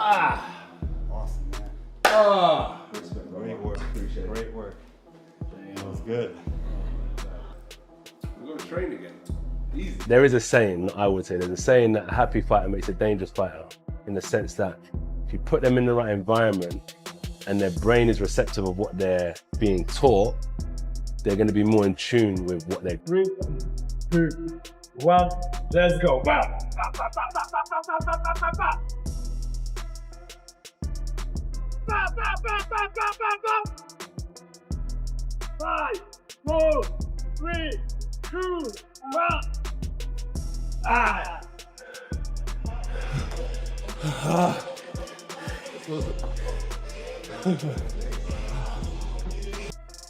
Awesome, man. Great work. Appreciate it. Great work. That was good. We're going to train again. Easy. There is a saying, I would say, there's a saying that a happy fighter makes a dangerous fighter, in the sense that if you put them in the right environment and their brain is receptive of what they're being taught, they're going to be more in tune with what they're... 3, 2, 1, let's go. Wow. 5, 4, 3, 2, 1.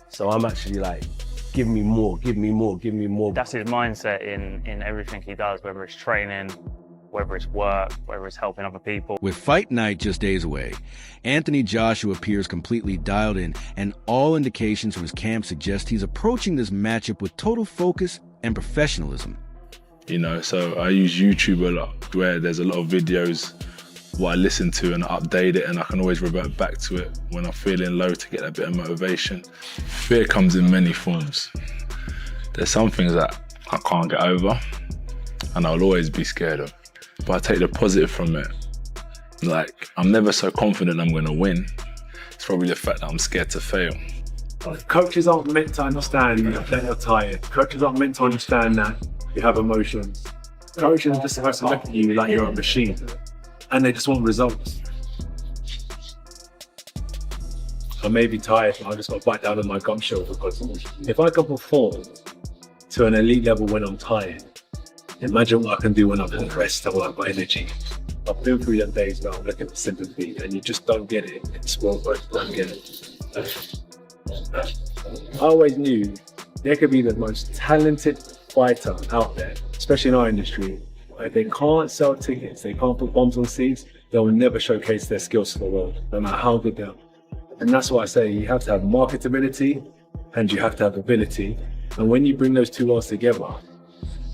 So I'm actually like, give me more, give me more, give me more. That's his mindset in everything he does, whether it's training, whether it's work, whether it's helping other people. With fight night just days away, Anthony Joshua appears completely dialed in, and all indications from his camp suggest he's approaching this matchup with total focus and professionalism. You know, so I use YouTube a lot, where there's a lot of videos what I listen to and I update it, and I can always revert back to it when I'm feeling low to get that bit of motivation. Fear comes in many forms. There's some things that I can't get over and I'll always be scared of. But I take the positive from it. Like, I'm never so confident I'm gonna win. It's probably the fact that I'm scared to fail. Coaches aren't meant to understand that you're tired. Coaches aren't meant to understand that you have emotions. Coaches are just supposed to look at you like you're a machine, and they just want results. I may be tired, but I just got to bite down on my gum shield, because if I can perform to an elite level when I'm tired, imagine what I can do when I'm at rest and when I've got energy. I've been through them days where I'm looking for sympathy and you just don't get it in sport, but don't get it. I always knew there could be the most talented fighter out there, especially in our industry. If they can't sell tickets, they can't put bombs on seats, they'll never showcase their skills to the world, no matter how good they are. And that's why I say you have to have marketability and you have to have ability. And when you bring those two worlds together,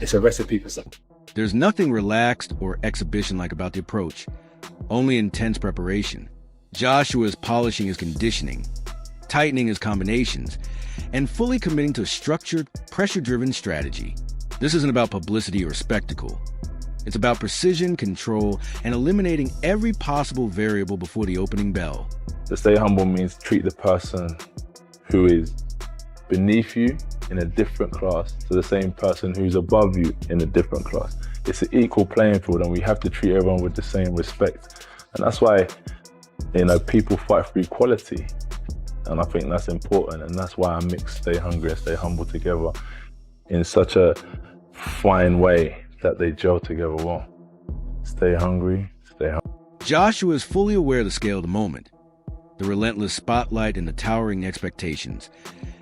it's a recipe for something. There's nothing relaxed or exhibition-like about the approach, only intense preparation. Joshua is polishing his conditioning, tightening his combinations, and fully committing to a structured, pressure-driven strategy. This isn't about publicity or spectacle. It's about precision, control, and eliminating every possible variable before the opening bell. To stay humble means treat the person who is beneath you in a different class to the same person who's above you in a different class. It's an equal playing field, and we have to treat everyone with the same respect. And that's why, you know, people fight for equality. And I think that's important, and that's why I mix stay hungry and stay humble together in such a fine way that they gel together well. Stay hungry, stay humble. Joshua is fully aware of the scale of the moment, the relentless spotlight and the towering expectations.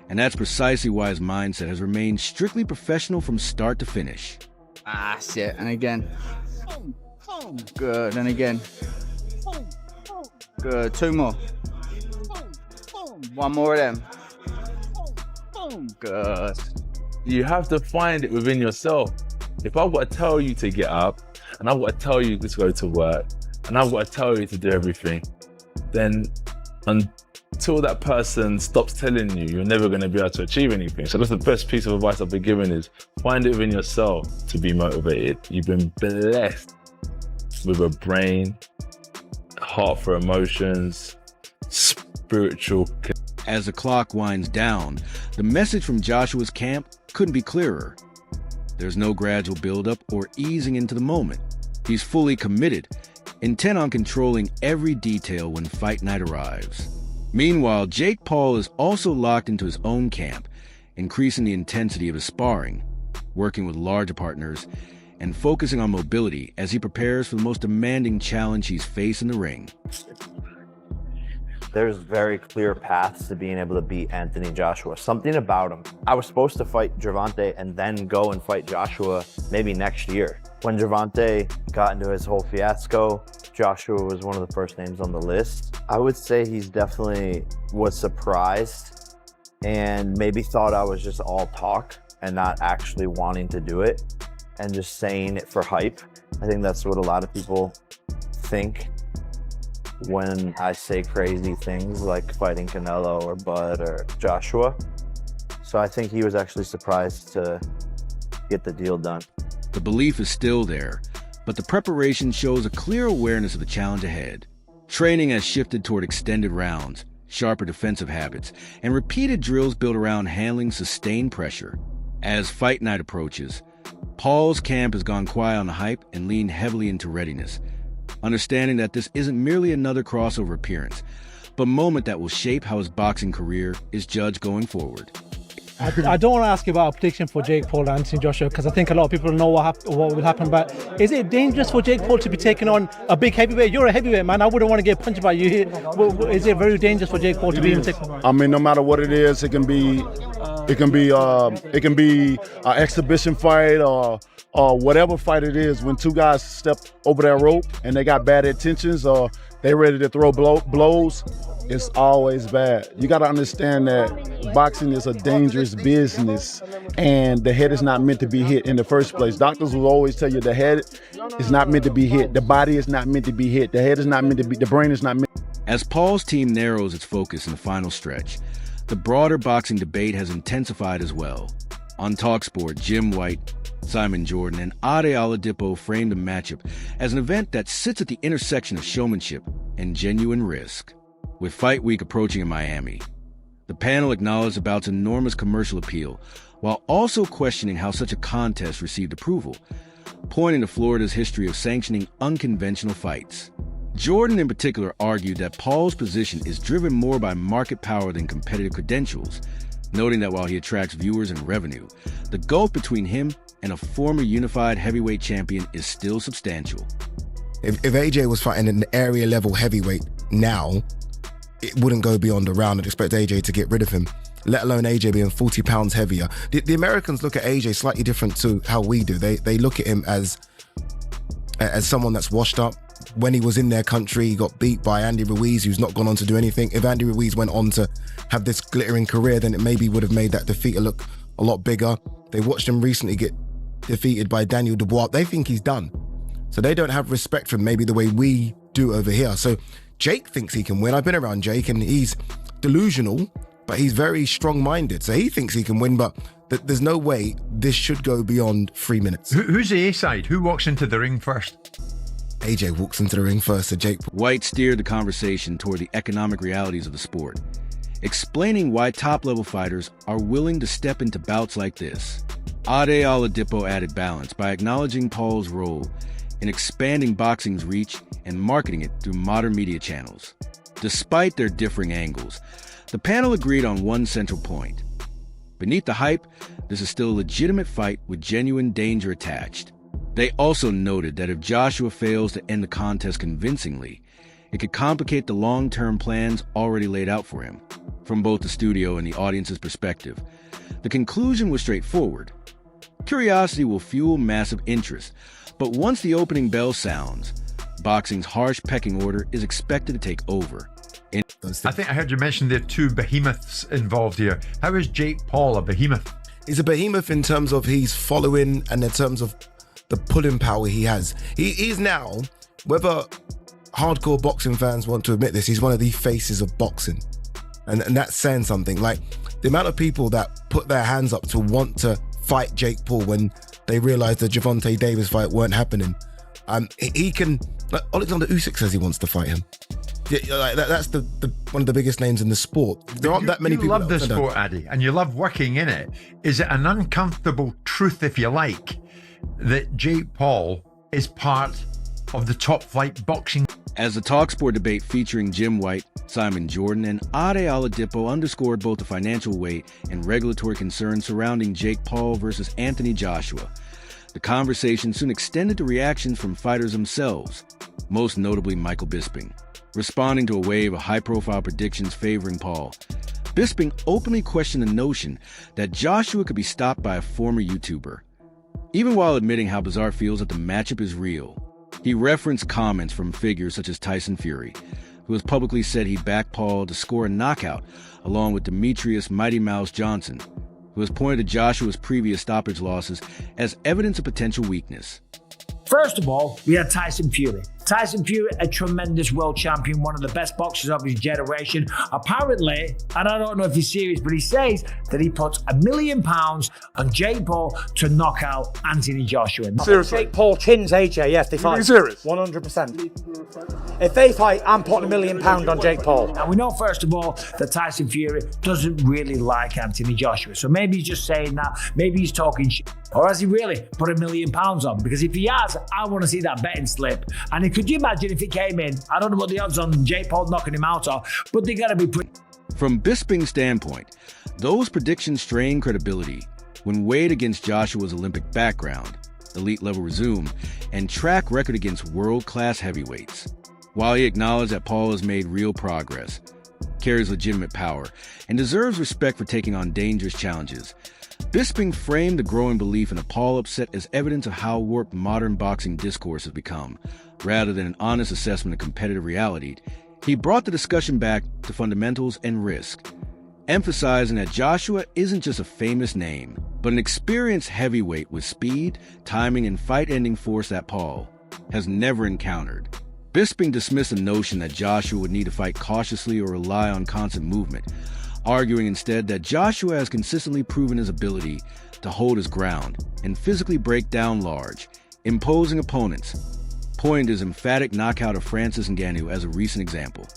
And that's precisely why his mindset has remained strictly professional from start to finish. Shit, and again. Good, and again. Good, 2 more. 1 more of them. Good. You have to find it within yourself. If I've got to tell you to get up, and I've got to tell you to go to work, and I've got to tell you to do everything, then until that person stops telling you, you're never going to be able to achieve anything. So that's the best piece of advice I've been given, is find it within yourself to be motivated. You've been blessed with a brain, heart for emotions, spiritual. As the clock winds down, the message from Joshua's camp couldn't be clearer. There's no gradual buildup or easing into the moment. He's fully committed, intent on controlling every detail when fight night arrives. Meanwhile, Jake Paul is also locked into his own camp, increasing the intensity of his sparring, working with larger partners, and focusing on mobility as he prepares for the most demanding challenge he's faced in the ring. There's very clear paths to being able to beat Anthony Joshua. Something about him. I was supposed to fight Gervonta and then go and fight Joshua maybe next year. When Gervonta got into his whole fiasco, Joshua was one of the first names on the list. I would say he's definitely was surprised and maybe thought I was just all talk and not actually wanting to do it and just saying it for hype. I think that's what a lot of people think. when I say crazy things like fighting Canelo or Bud or Joshua. So I think he was actually surprised to get the deal done. The belief is still there, but the preparation shows a clear awareness of the challenge ahead. Training has shifted toward extended rounds, sharper defensive habits, and repeated drills built around handling sustained pressure. As fight night approaches, Paul's camp has gone quiet on the hype and leaned heavily into readiness, understanding that this isn't merely another crossover appearance, but a moment that will shape how his boxing career is judged going forward. I don't want to ask you about a prediction for Jake Paul and Anthony Joshua because I think a lot of people know what will happen. But is it dangerous for Jake Paul to be taking on a big heavyweight? You're a heavyweight, man. I wouldn't want to get punched by you here. Is it very dangerous for Jake Paul to be even taken? I mean, no matter what it is, it can be an exhibition fight or whatever fight it is. When two guys step over that rope and they got bad intentions or they ready to throw blows, it's always bad. You got to understand that boxing is a dangerous business and the head is not meant to be hit in the first place. Doctors will always tell you the head is not meant to be hit. The body is not meant to be hit. The head is not meant to be, the brain is not meant. As Paul's team narrows its focus in the final stretch, the broader boxing debate has intensified as well. On TalkSport, Jim White, Simon Jordan, and Ade Oladipo framed the matchup as an event that sits at the intersection of showmanship and genuine risk. With Fight Week approaching in Miami, the panel acknowledged the bout's enormous commercial appeal, while also questioning how such a contest received approval, pointing to Florida's history of sanctioning unconventional fights. Jordan in particular argued that Paul's position is driven more by market power than competitive credentials, noting that while he attracts viewers and revenue, the gulf between him and a former unified heavyweight champion is still substantial. If AJ was fighting an area level heavyweight now, it wouldn't go beyond a round. I'd expect AJ to get rid of him, let alone AJ being 40 pounds heavier. The Americans look at AJ slightly different to how we do. They look at him as someone that's washed up. When he was in their country, he got beat by Andy Ruiz, who's not gone on to do anything. If Andy Ruiz went on to have this glittering career, then it maybe would have made that defeat look a lot bigger. They watched him recently get defeated by Daniel Dubois. They think he's done. So they don't have respect for him maybe the way we do over here. So Jake thinks he can win. I've been around Jake and he's delusional, but he's very strong-minded. So he thinks he can win, but there's no way this should go beyond 3 minutes. Who's the A side? Who walks into the ring first? AJ walks into the ring first, so Jake. White steered the conversation toward the economic realities of the sport, explaining why top-level fighters are willing to step into bouts like this. Ade Oladipo added balance by acknowledging Paul's role in expanding boxing's reach and marketing it through modern media channels. Despite their differing angles, the panel agreed on one central point. Beneath the hype, this is still a legitimate fight with genuine danger attached. They also noted that if Joshua fails to end the contest convincingly, it could complicate the long-term plans already laid out for him. From both the studio and the audience's perspective, the conclusion was straightforward. Curiosity will fuel massive interest, but once the opening bell sounds, boxing's harsh pecking order is expected to take over. I think I heard you mention there are two behemoths involved here. How is Jake Paul a behemoth? He's a behemoth in terms of his following and in terms of the pulling power he has. He's now, whether hardcore boxing fans want to admit this, he's one of the faces of boxing. And that's saying something. Like, the amount of people that put their hands up to want to fight Jake Paul when they realized the Gervonta Davis fight weren't happening. He can, like, Alexander Usyk says he wants to fight him. Yeah, like that's the one of the biggest names in the sport. There aren't that many people. You love this sport, Addy, and you love working in it. Is it an uncomfortable truth, if you like, that Jake Paul is part of the top flight boxing? As the TalkSport debate featuring Jim White, Simon Jordan, and Ade Oladipo underscored both the financial weight and regulatory concerns surrounding Jake Paul versus Anthony Joshua, the conversation soon extended to reactions from fighters themselves, most notably Michael Bisping. Responding to a wave of high-profile predictions favoring Paul, Bisping openly questioned the notion that Joshua could be stopped by a former YouTuber. Even while admitting how bizarre it feels that the matchup is real, he referenced comments from figures such as Tyson Fury, who has publicly said he'd back Paul to score a knockout, along with Demetrius Mighty Mouse Johnson, who has pointed to Joshua's previous stoppage losses as evidence of potential weakness. First of all, we had Tyson Fury. Tyson Fury, a tremendous world champion, one of the best boxers of his generation. Apparently, and I don't know if he's serious, but he says that he puts £1 million on Jake Paul to knock out Anthony Joshua. Seriously? Jake Paul chins AJ, yes, they fight. Are you serious? 100%. If they fight, I'm putting £1 million on Jake Paul. Now, we know, first of all, that Tyson Fury doesn't really like Anthony Joshua. So maybe he's just saying that. Maybe he's talking shit. Or has he really put £1 million on? Because if he has, I want to see that betting slip. And could you imagine if it came in? I don't know what the odds on Jake Paul knocking him out are, but they got to be pretty. From Bisping's standpoint, those predictions strain credibility when weighed against Joshua's Olympic background, elite-level resume, and track record against world-class heavyweights. While he acknowledged that Paul has made real progress, carries legitimate power, and deserves respect for taking on dangerous challenges, Bisping framed the growing belief in a Paul upset as evidence of how warped modern boxing discourse has become. Rather than an honest assessment of competitive reality, he brought the discussion back to fundamentals and risk, emphasizing that Joshua isn't just a famous name, but an experienced heavyweight with speed, timing, and fight-ending force that Paul has never encountered. Bisping dismissed the notion that Joshua would need to fight cautiously or rely on constant movement, arguing instead that Joshua has consistently proven his ability to hold his ground and physically break down large, imposing opponents, pointing to his emphatic knockout of Francis Ngannou as a recent example.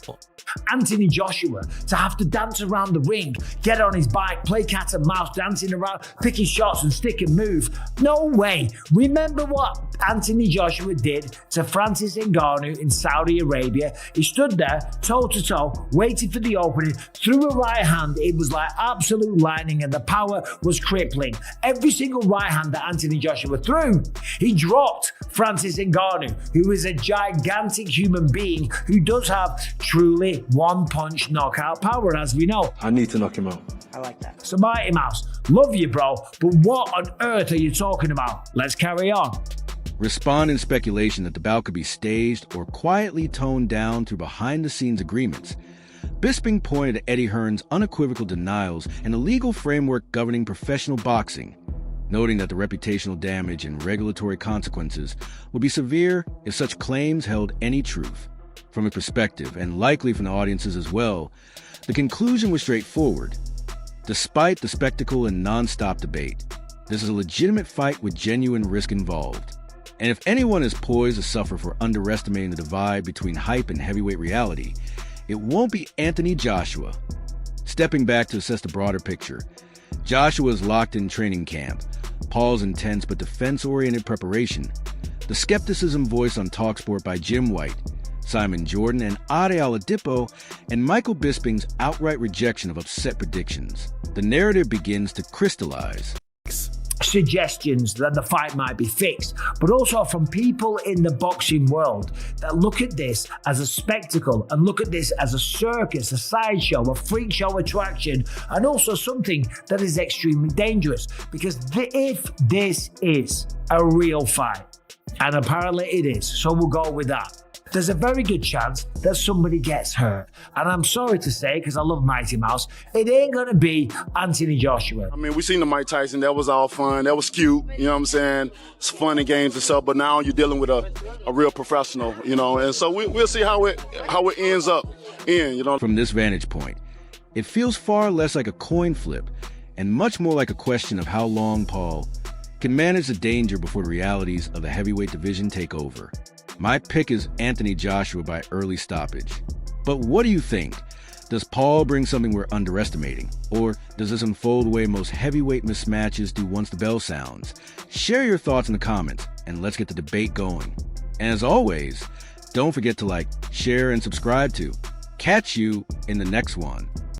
Anthony Joshua to have to dance around the ring, get on his bike, play cat and mouse, dancing around, picking shots and stick and move. No way. Remember what Anthony Joshua did to Francis Ngannou in Saudi Arabia? He stood there, toe to toe, waited for the opening, threw a right hand. It was like absolute lightning and the power was crippling. Every single right hand that Anthony Joshua threw, he dropped Francis Ngannou, who is a gigantic human being who does have truly one-punch knockout power, as we know. I need to knock him out. I like that. So Mighty Mouse, love you, bro, but what on earth are you talking about? Let's carry on. Responding to speculation that the bout could be staged or quietly toned down through behind-the-scenes agreements, Bisping pointed to Eddie Hearn's unequivocal denials and the legal framework governing professional boxing, noting that the reputational damage and regulatory consequences would be severe if such claims held any truth. From a perspective, and likely from the audiences as well, the conclusion was straightforward. Despite the spectacle and non-stop debate, this is a legitimate fight with genuine risk involved. And if anyone is poised to suffer for underestimating the divide between hype and heavyweight reality, it won't be Anthony Joshua. Stepping back to assess the broader picture, Joshua is locked in training camp, Paul's intense but defense-oriented preparation, the skepticism voiced on TalkSport by Jim White, Simon Jordan, and Ade Oladipo, and Michael Bisping's outright rejection of upset predictions. The narrative begins to crystallize. Suggestions that the fight might be fixed, but also from people in the boxing world that look at this as a spectacle and look at this as a circus, a sideshow, a freak show attraction, and also something that is extremely dangerous. Because if this is a real fight, and apparently it is, so we'll go with that, there's a very good chance that somebody gets hurt. And I'm sorry to say, because I love Mighty Mouse, it ain't going to be Anthony Joshua. I mean, we seen the Mike Tyson. That was all fun. That was cute. You know what I'm saying? It's fun and games and stuff. But now you're dealing with a real professional, you know. And so we'll see how it ends up in, you know. From this vantage point, it feels far less like a coin flip and much more like a question of how long Paul can manage the danger before the realities of the heavyweight division take over. My pick is Anthony Joshua by early stoppage. But what do you think? Does Paul bring something we're underestimating? Or does this unfold the way most heavyweight mismatches do once the bell sounds? Share your thoughts in the comments, and let's get the debate going. And as always, don't forget to like, share, and subscribe to. Catch you in the next one.